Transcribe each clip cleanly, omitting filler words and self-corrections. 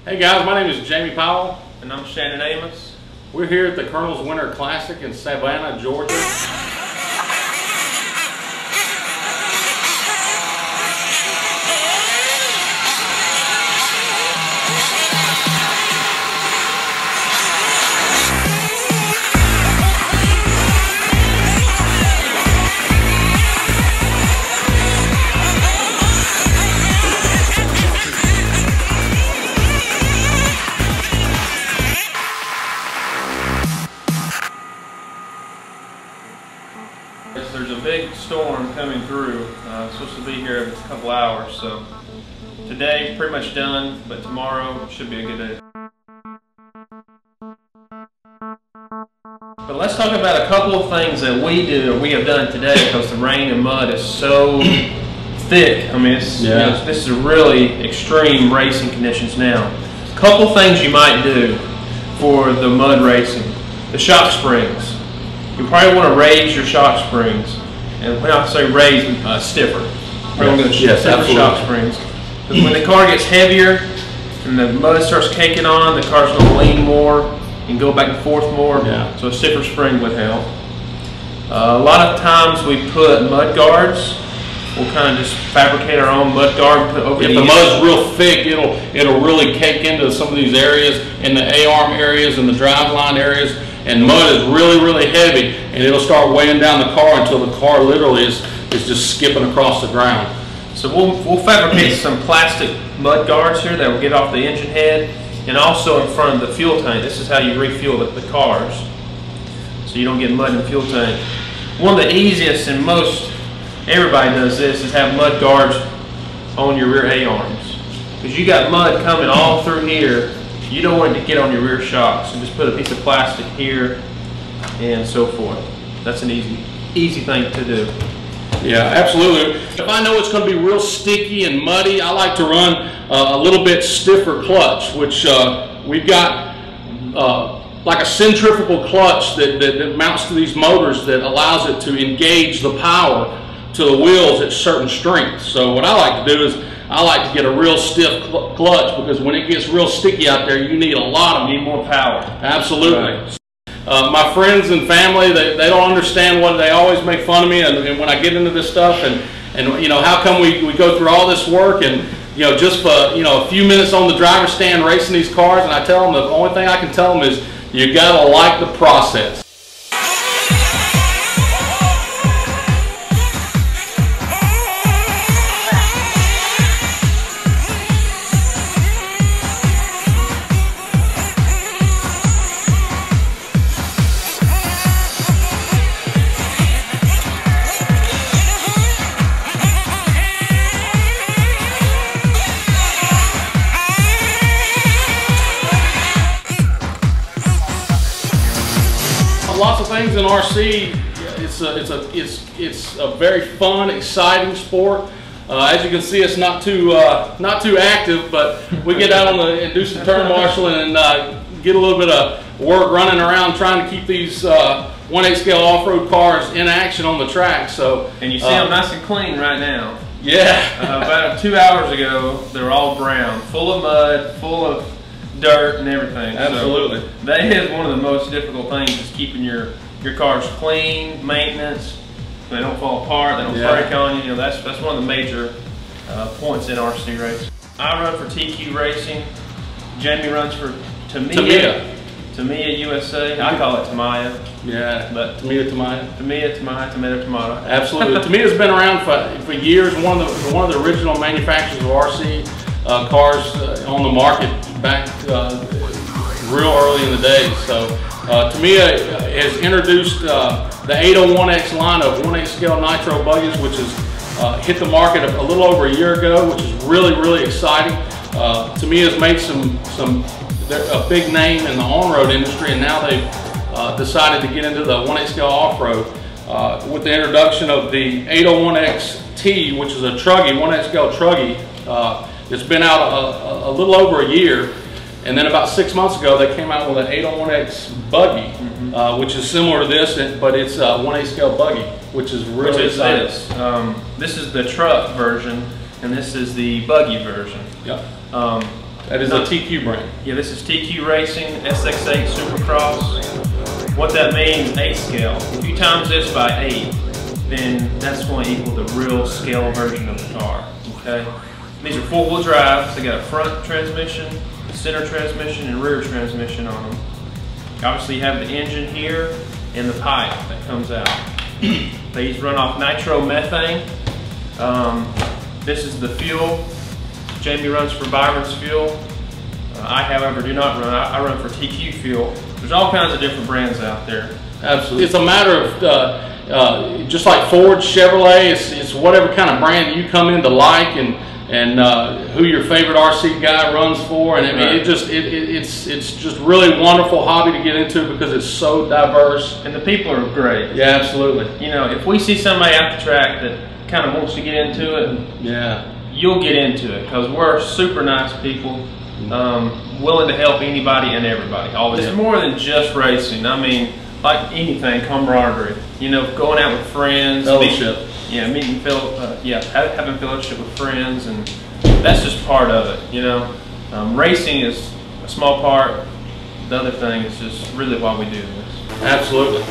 Hey guys, my name is Jamie Powell. And I'm Shannon Amos. We're here at the Colonel's Winter Classic in Savannah, Georgia. There's a big storm coming through. It's supposed to be here in a couple hours, so today's pretty much done, but tomorrow should be a good day. But let's talk about a couple of things that we have done today because the rain and mud is so thick. I mean, this is really extreme racing conditions now. A couple things you might do for the mud racing. The shock springs. You probably want to raise your shock springs, and when I say raise, stiffer. Stiffer shock springs. Because when the car gets heavier and the mud starts caking on, the car's going to lean more and go back and forth more. Yeah. So a stiffer spring would help. A lot of times we put mud guards. We'll kind of just fabricate our own mud guard and put over If the mud's real thick, it'll really cake into some of these areas, in the A-arm areas and the driveline areas. And mud is really, really heavy, and it'll start weighing down the car until the car literally is just skipping across the ground. So we'll fabricate some plastic mud guards here that will get off the engine head and also in front of the fuel tank. This is how you refuel the cars, so you don't get mud in the fuel tank. One of the easiest, and everybody does this, is have mud guards on your rear A-arms. Because you got mud coming all through here. You don't want it to get on your rear shocks, so just put a piece of plastic here and so forth. That's an easy thing to do. Yeah, absolutely. If I know it's going to be real sticky and muddy, I like to run a little bit stiffer clutch, which we've got like a centrifugal clutch that mounts to these motors that allows it to engage the power to the wheels at certain strengths. So what I like to do is I like to get a real stiff clutch, because when it gets real sticky out there, you need more power. Absolutely. Right. My friends and family, they don't understand what, they always make fun of me, and when I get into this stuff, and you know, how come we go through all this work, and you know, just for a few minutes on the driver's stand racing these cars, and I tell them the only thing I can tell them is you gotta like the process. Lots of things in RC. It's a very fun, exciting sport. As you can see, it's not too active, but we get out and do some turn marshaling and get a little bit of work running around trying to keep these 1/8 scale off-road cars in action on the track. So, and you see them nice and clean right now. Yeah. About 2 hours ago, they were all brown, full of mud, full of dirt and everything. Absolutely. So that is one of the most difficult things, is keeping your cars clean, maintenance. They don't fall apart, they don't break on you. You know, that's one of the major points in RC racing. I run for TQ Racing. Jamie runs for Tamiya USA. I call it Tamiya. Yeah, but Tamiya, tomato, tomato. Absolutely. Tamiya's been around for years. One of the original manufacturers of RC cars on the market back real early in the day. So Tamiya has introduced the 801X line of 1/8 scale nitro buggies, which has hit the market a little over a year ago, which is really, really exciting. Tamiya's made a big name in the on-road industry, and now they've decided to get into the 1/8 scale off-road with the introduction of the 801XT, which is a truggy, 1/8 scale truggy. It's been out a little over a year, and then about 6 months ago they came out with an 801X buggy, which is similar to this, but it's a 1/8 scale buggy, which is really exciting. This is the truck version, and this is the buggy version. Yep. That is a TQ brand. Yeah, this is TQ Racing SX8 Supercross. What that means, 8 scale. If you times this by 8, then that's going to equal the real scale version of the car. Okay. These are 4-wheel drives. They got a front transmission, center transmission, and rear transmission on them. Obviously, you have the engine here and the pipe that comes out. These run off nitromethane. This is the fuel. Jamie runs for Byron's fuel. I, however, do not run. I run for TQ fuel. There's all kinds of different brands out there. Absolutely. It's a matter of just like Ford, Chevrolet. It's whatever kind of brand you come in to like, and who your favorite RC guy runs for, and I mean, it's just really wonderful hobby to get into because it's so diverse, and the people are great. Yeah, absolutely. You know, if we see somebody at the track that kind of wants to get into it, yeah, you'll get into it because we're super nice people, willing to help anybody and everybody. Always. It's more than just racing. I mean, like anything, camaraderie. You know, going out with friends, fellowship. Having fellowship with friends, and that's just part of it, you know. Racing is a small part. The other thing is just really why we do this. Absolutely.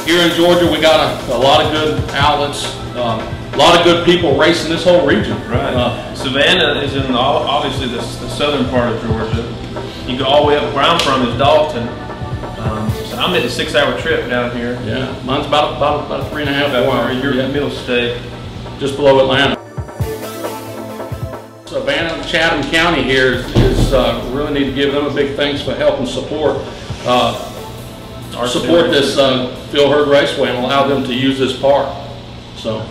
Here in Georgia, we got a lot of good outlets, a lot of good people racing this whole region. Right. Savannah is in obviously the southern part of Georgia. You go all the way up where I'm from is Dalton. So I'm at a 6-hour trip down here. Yeah, mine's about a 3.5 hour. You're in the middle state, just below Atlanta. Savannah, Chatham County here is really need to give them a big thanks for help and support. Support this Hurd Raceway and allow them to use this park. So